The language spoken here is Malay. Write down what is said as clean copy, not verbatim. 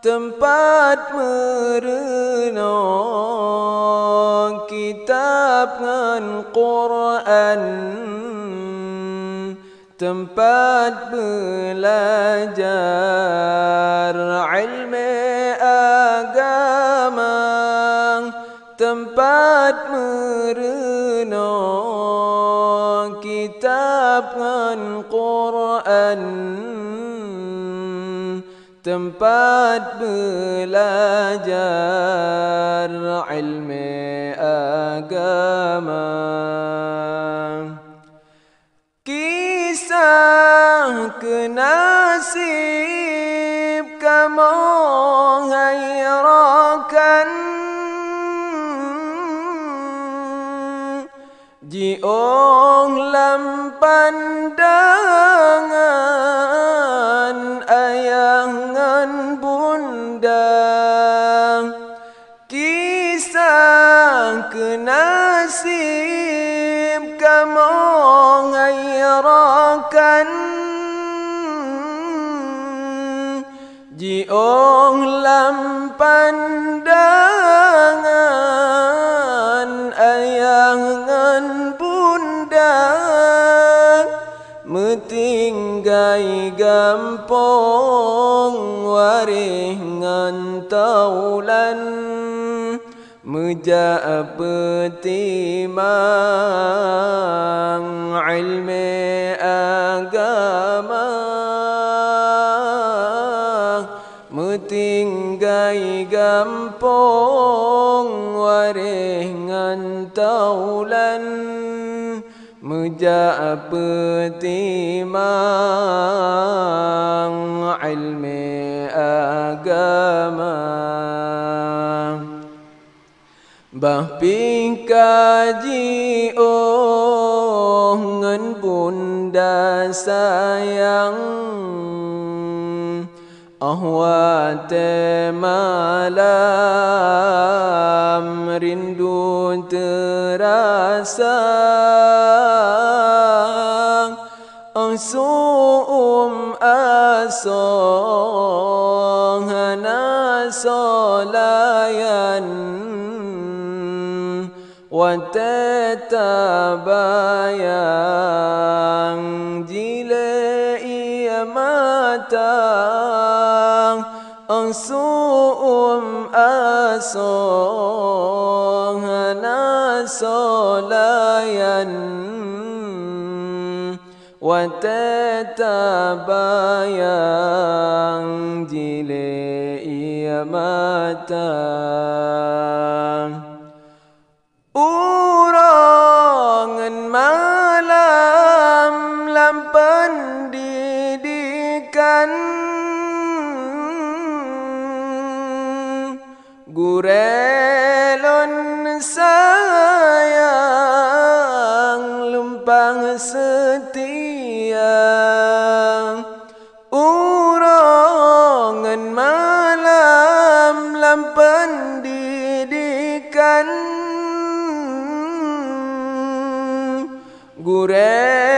tempat merenung kitab ngan Quran, tempat belajar ilmu agama, tempat merenung kitab ngan Quran, tempat belajar ilmu agama. Kisah kenasib kamu hayrakan, jiong lam pandangan ayangan bunda. Kisah kenasib kamu hayrakan, jiong lam pandangan ayangan bunda. Metinggai gampong warih ngan taulan, meja petimang ilmu agama. Metinggai gampong warih ngan taulan, meja petimang ilmu agama. Bah pingkaji oh ngan bunda sayang, ahwate malam rindu terasa, suum asong hana solayan, watetabayang jile ia matang, suum asong hana solayan, watetabayang jile ia matang. Urangan malam lam pendidikan, gurelon sayang lumpang setia. Urangan malam lam pendidikan, gurelon